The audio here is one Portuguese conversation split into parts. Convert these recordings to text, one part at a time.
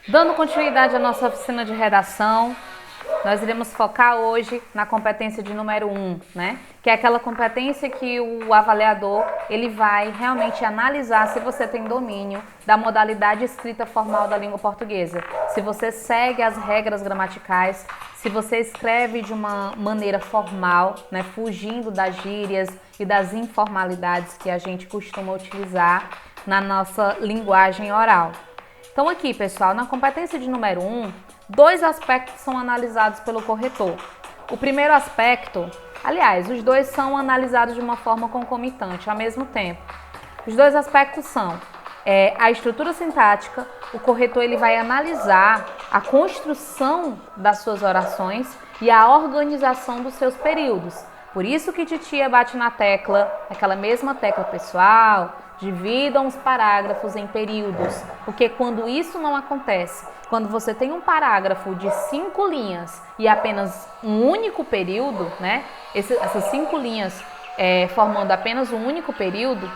Dando continuidade à nossa oficina de redação, nós iremos focar hoje na competência de número 1, né? Que é aquela competência que o avaliador ele vai realmente analisar se você tem domínio da modalidade escrita formal da língua portuguesa, se você segue as regras gramaticais, se você escreve de uma maneira formal, né? Fugindo das gírias e das informalidades que a gente costuma utilizar na nossa linguagem oral. Então aqui, pessoal, na competência de número 1, dois aspectos são analisados pelo corretor. O primeiro aspecto, aliás, os dois são analisados de uma forma concomitante, ao mesmo tempo. Os dois aspectos são a estrutura sintática, o corretor ele vai analisar a construção das suas orações e a organização dos seus períodos. Por isso que titia bate na tecla, aquela mesma tecla pessoal, dividam os parágrafos em períodos, porque quando isso não acontece, quando você tem um parágrafo de 5 linhas e apenas um único período, né? Essas 5 linhas formando apenas um único período,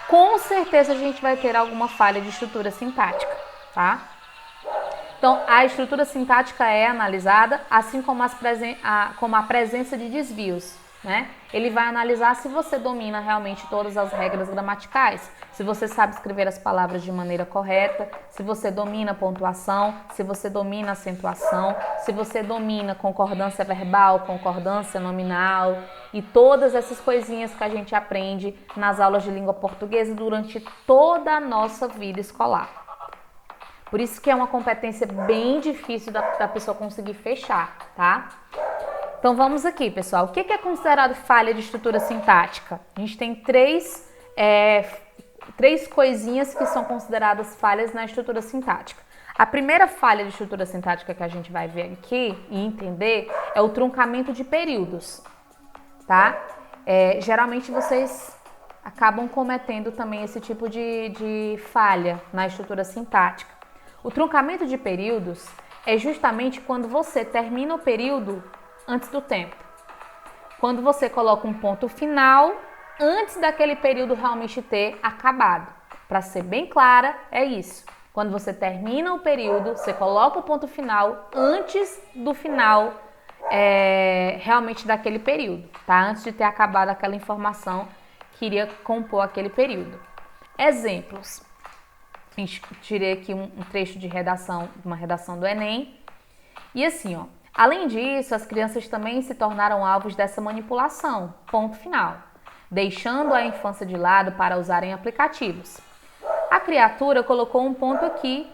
com certeza a gente vai ter alguma falha de estrutura sintática, tá? Então, a estrutura sintática é analisada, assim como a presença de desvios, né? Ele vai analisar se você domina realmente todas as regras gramaticais, se você sabe escrever as palavras de maneira correta, se você domina a pontuação, se você domina a acentuação, se você domina concordância verbal, concordância nominal e todas essas coisinhas que a gente aprende nas aulas de língua portuguesa durante toda a nossa vida escolar. Por isso que é uma competência bem difícil da pessoa conseguir fechar, tá? Então vamos aqui, pessoal. O que é considerado falha de estrutura sintática? A gente tem três coisinhas que são consideradas falhas na estrutura sintática. A primeira falha de estrutura sintática que a gente vai ver aqui e entender é o truncamento de períodos, tá? Geralmente vocês acabam cometendo também esse tipo de falha na estrutura sintática. O truncamento de períodos é justamente quando você termina o período antes do tempo. Quando você coloca um ponto final antes daquele período realmente ter acabado. Para ser bem clara, é isso. Quando você termina o período, você coloca o ponto final antes do final realmente daquele período, tá? Antes de ter acabado aquela informação que iria compor aquele período. Exemplos. Tirei aqui um trecho de redação, uma redação do Enem. E assim, ó. Além disso, as crianças também se tornaram alvos dessa manipulação, ponto final, deixando a infância de lado para usarem aplicativos. A criatura colocou um ponto aqui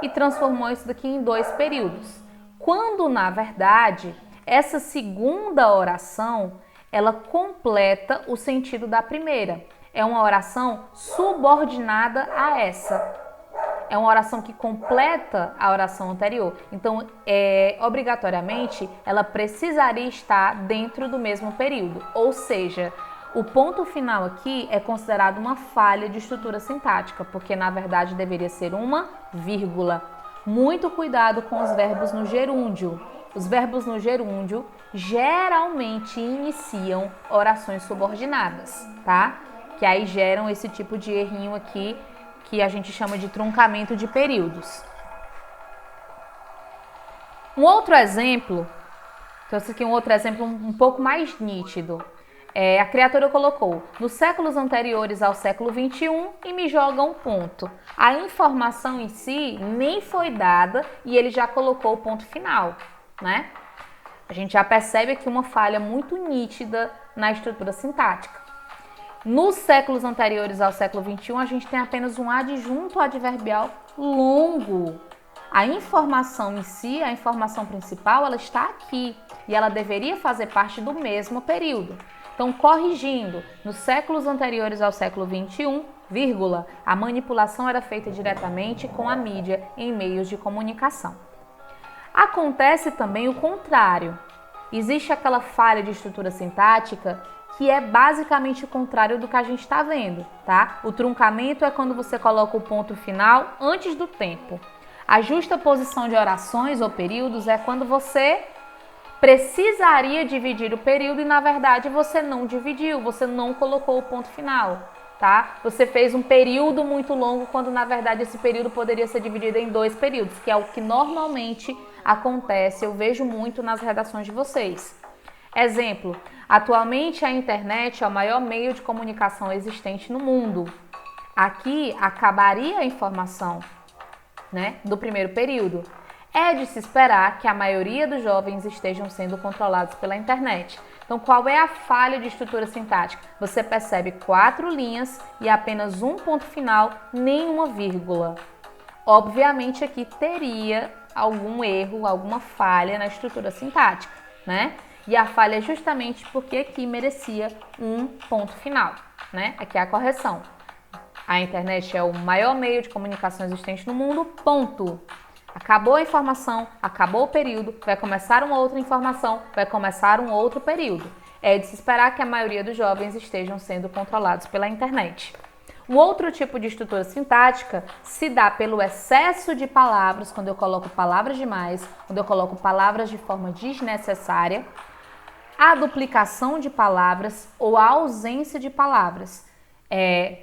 e transformou isso daqui em 2 períodos, quando, na verdade, essa segunda oração, ela completa o sentido da primeira. É uma oração subordinada a essa. É uma oração que completa a oração anterior. Então, obrigatoriamente, ela precisaria estar dentro do mesmo período. Ou seja, o ponto final aqui é considerado uma falha de estrutura sintática, porque, na verdade, deveria ser uma vírgula. Muito cuidado com os verbos no gerúndio. Os verbos no gerúndio geralmente iniciam orações subordinadas, tá? Que aí geram esse tipo de errinho aqui, que a gente chama de truncamento de períodos. Um outro exemplo, trouxe aqui um outro exemplo um pouco mais nítido. A criatura colocou nos séculos anteriores ao século XXI e me joga um ponto. A informação em si nem foi dada e ele já colocou o ponto final, né? A gente já percebe aqui uma falha muito nítida na estrutura sintática. Nos séculos anteriores ao século XXI, a gente tem apenas um adjunto adverbial longo. A informação em si, a informação principal, ela está aqui e ela deveria fazer parte do mesmo período. Então, corrigindo, nos séculos anteriores ao século XXI, vírgula, a manipulação era feita diretamente com a mídia em meios de comunicação. Acontece também o contrário. Existe aquela falha de estrutura sintática que é basicamente o contrário do que a gente está vendo, tá? O truncamento é quando você coloca o ponto final antes do tempo. A justa posição de orações ou períodos é quando você precisaria dividir o período e, na verdade, você não dividiu, você não colocou o ponto final, tá? Você fez um período muito longo, quando na verdade esse período poderia ser dividido em 2 períodos, que é o que normalmente acontece, eu vejo muito nas redações de vocês. Exemplo, atualmente a internet é o maior meio de comunicação existente no mundo. Aqui acabaria a informação, né, do primeiro período. É de se esperar que a maioria dos jovens estejam sendo controlados pela internet. Então, qual é a falha de estrutura sintática? Você percebe 4 linhas e apenas um ponto final, nenhuma vírgula. Obviamente, aqui teria algum erro, alguma falha na estrutura sintática, né? E a falha é justamente porque aqui merecia um ponto final, né? Aqui é a correção. A internet é o maior meio de comunicação existente no mundo, ponto. Acabou a informação, acabou o período, vai começar uma outra informação, vai começar um outro período. É de se esperar que a maioria dos jovens estejam sendo controlados pela internet. Um outro tipo de estrutura sintática se dá pelo excesso de palavras, quando eu coloco palavras demais, quando eu coloco palavras de forma desnecessária, a duplicação de palavras ou a ausência de palavras.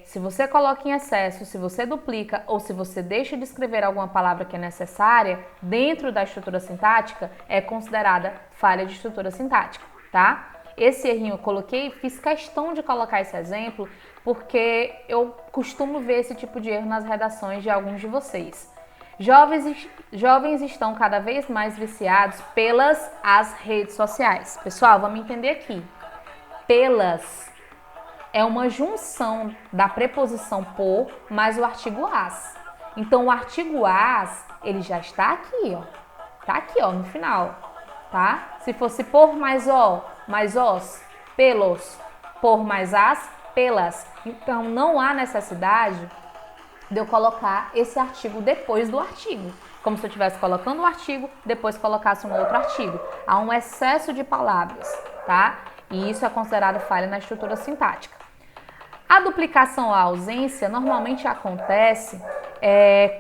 Se você coloca em excesso, se você duplica ou se você deixa de escrever alguma palavra que é necessária dentro da estrutura sintática, é considerada falha de estrutura sintática, tá? Esse errinho eu coloquei, fiz questão de colocar esse exemplo porque eu costumo ver esse tipo de erro nas redações de alguns de vocês. Jovens estão cada vez mais viciados pelas as redes sociais. Pessoal, vamos entender aqui. Pelas é uma junção da preposição por mais o artigo as. Então, o artigo as, ele já está aqui, ó. Tá aqui, ó, no final, tá? Se fosse por mais o, mais os, pelos, por mais as, pelas. Então, não há necessidade de eu colocar esse artigo depois do artigo. Como se eu estivesse colocando um artigo, depois colocasse um outro artigo. Há um excesso de palavras, tá? E isso é considerado falha na estrutura sintática. A duplicação ou a ausência normalmente acontece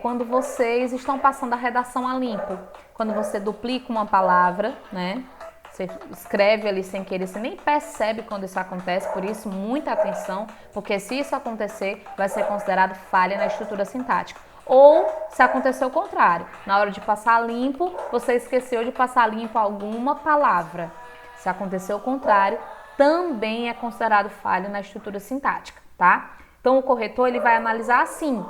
quando vocês estão passando a redação a limpo. Quando você duplica uma palavra, né? Você escreve ali sem querer, você nem percebe quando isso acontece, por isso muita atenção, porque se isso acontecer, vai ser considerado falha na estrutura sintática. Ou se acontecer o contrário, na hora de passar limpo, você esqueceu de passar limpo alguma palavra. Se acontecer o contrário, também é considerado falha na estrutura sintática, tá? Então, o corretor ele vai analisar assim.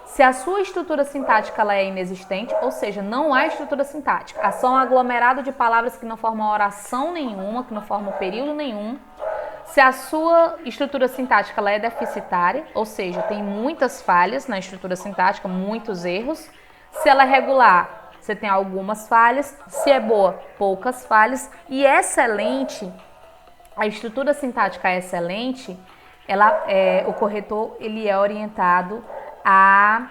Se a sua estrutura sintática ela é inexistente, ou seja, não há estrutura sintática, há só um aglomerado de palavras que não formam oração nenhuma, que não formam período nenhum. Se a sua estrutura sintática ela é deficitária, ou seja, tem muitas falhas na estrutura sintática, muitos erros. Se ela é regular, você tem algumas falhas. Se é boa, poucas falhas. E excelente, a estrutura sintática é excelente, o corretor ele é orientado a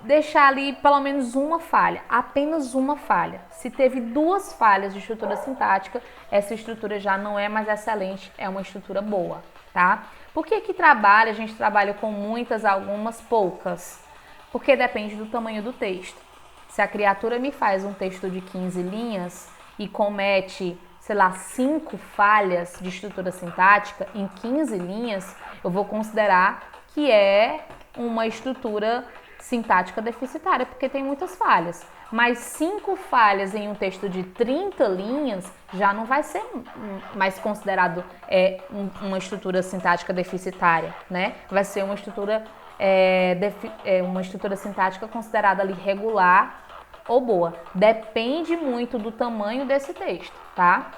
deixar ali pelo menos uma falha, apenas uma falha. Se teve 2 falhas de estrutura sintática, essa estrutura já não é mais excelente, é uma estrutura boa, tá? Por que que a gente trabalha com muitas, algumas, poucas? Porque depende do tamanho do texto. Se a criatura me faz um texto de 15 linhas e comete, sei lá, 5 falhas de estrutura sintática em 15 linhas, eu vou considerar que é uma estrutura sintática deficitária, porque tem muitas falhas. Mas 5 falhas em um texto de 30 linhas já não vai ser mais considerado uma estrutura sintática deficitária, né? Vai ser uma estrutura sintática considerada ali regular ou boa. Depende muito do tamanho desse texto, tá?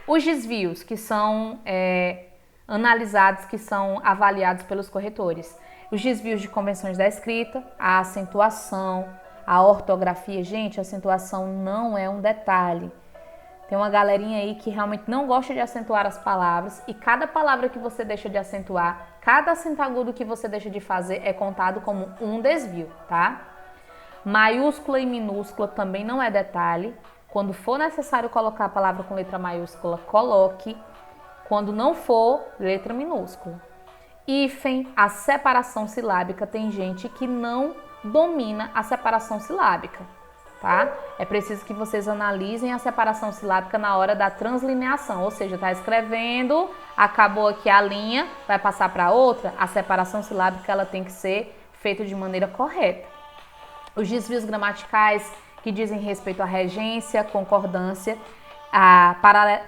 Os desvios que são analisados, que são avaliados pelos corretores. Os desvios de convenções da escrita, a acentuação, a ortografia. Gente, a acentuação não é um detalhe. Tem uma galerinha aí que realmente não gosta de acentuar as palavras e cada palavra que você deixa de acentuar, cada acento agudo que você deixa de fazer é contado como um desvio, tá? Maiúscula e minúscula também não é detalhe. Quando for necessário colocar a palavra com letra maiúscula, coloque. Quando não for, letra minúscula. Hífen, a separação silábica, tem gente que não domina a separação silábica. tá? É preciso que vocês analisem a separação silábica na hora da translineação, ou seja, tá escrevendo, acabou aqui a linha, vai passar para outra, a separação silábica ela tem que ser feita de maneira correta. Os desvios gramaticais que dizem respeito à regência, concordância, a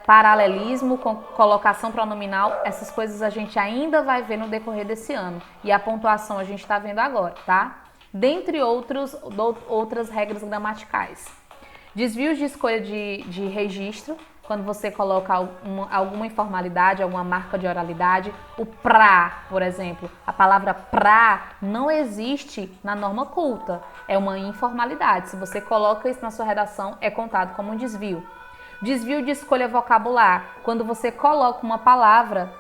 paralelismo, colocação pronominal, essas coisas a gente ainda vai ver no decorrer desse ano. E a pontuação a gente está vendo agora, tá? Dentre outras regras gramaticais. Desvios de escolha de registro, quando você coloca alguma informalidade, alguma marca de oralidade. O pra, por exemplo, a palavra pra não existe na norma culta, é uma informalidade. Se você coloca isso na sua redação, é contado como um desvio. Desvio de escolha vocabular, quando você coloca uma palavra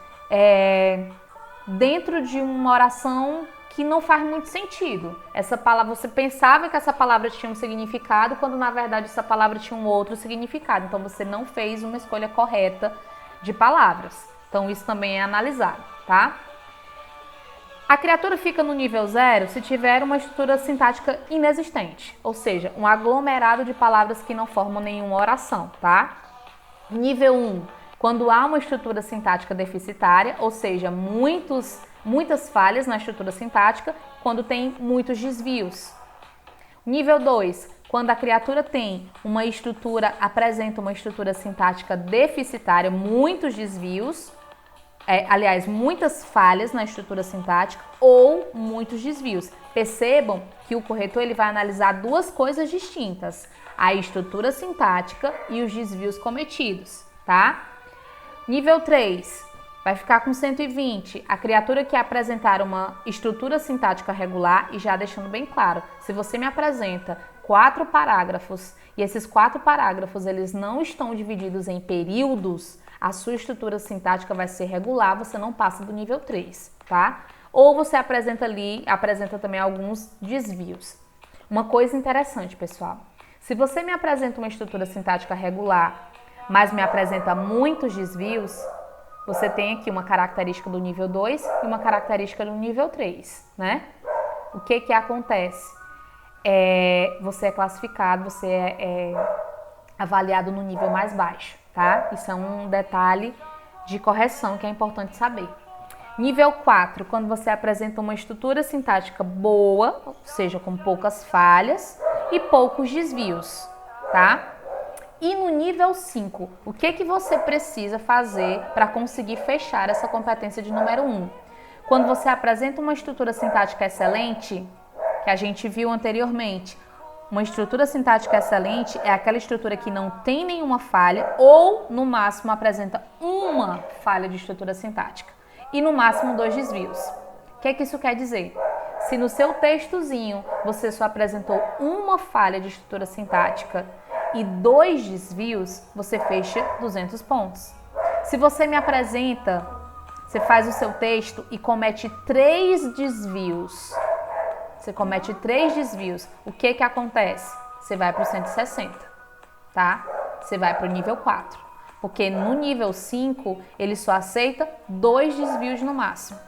dentro de uma oração que não faz muito sentido. Essa palavra, você pensava que essa palavra tinha um significado, quando na verdade essa palavra tinha um outro significado. Então você não fez uma escolha correta de palavras. Então isso também é analisado, tá? A criatura fica no nível 0 se tiver uma estrutura sintática inexistente, ou seja, um aglomerado de palavras que não formam nenhuma oração, tá? Nível 1, quando há uma estrutura sintática deficitária, ou seja, muitas falhas na estrutura sintática, quando tem muitos desvios. Nível 2, quando a criatura apresenta uma estrutura sintática deficitária, muitos desvios, muitas falhas na estrutura sintática ou muitos desvios. Percebam que o corretor ele vai analisar duas coisas distintas, a estrutura sintática e os desvios cometidos, tá? Nível 3, vai ficar com 120, a criatura que apresentar uma estrutura sintática regular, e já deixando bem claro, se você me apresenta 4 parágrafos e esses 4 parágrafos eles não estão divididos em períodos, a sua estrutura sintática vai ser regular, você não passa do nível 3, tá? Ou você apresenta também alguns desvios. Uma coisa interessante, pessoal, se você me apresenta uma estrutura sintática regular, mas me apresenta muitos desvios, você tem aqui uma característica do nível 2 e uma característica do nível 3, né? O que acontece? Você é classificado, você é avaliado no nível mais baixo, tá? Isso é um detalhe de correção que é importante saber. Nível 4, quando você apresenta uma estrutura sintática boa, ou seja, com poucas falhas e poucos desvios, tá? E no nível 5, o que você precisa fazer para conseguir fechar essa competência de número 1? Quando você apresenta uma estrutura sintática excelente, que a gente viu anteriormente, uma estrutura sintática excelente é aquela estrutura que não tem nenhuma falha ou, no máximo, apresenta uma falha de estrutura sintática e, no máximo, 2 desvios. O que isso quer dizer? Se no seu textozinho você só apresentou uma falha de estrutura sintática e 2 desvios, você fecha 200 pontos. Se você me apresenta, você faz o seu texto e comete 3 desvios, o que acontece? Você vai para o 160, tá? Você vai para o nível 4, porque no nível 5 ele só aceita 2 desvios no máximo,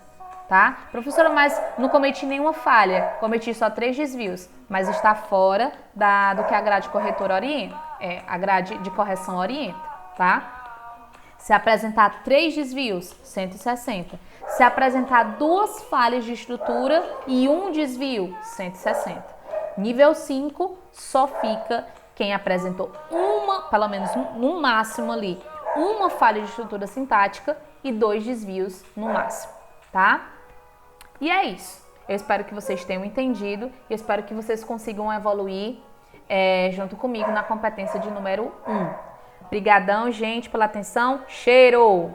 tá? Professora, mas não cometi nenhuma falha, cometi só 3 desvios, mas está fora do que a grade corretora orienta, a grade de correção orienta, tá? Se apresentar 3 desvios, 160. Se apresentar 2 falhas de estrutura e 1 desvio, 160. Nível 5, só fica quem apresentou pelo menos no máximo ali, uma falha de estrutura sintática e 2 desvios no máximo, tá? E é isso. Eu espero que vocês tenham entendido e espero que vocês consigam evoluir junto comigo na competência de número 1. Obrigadão, gente, pela atenção. Cheiro!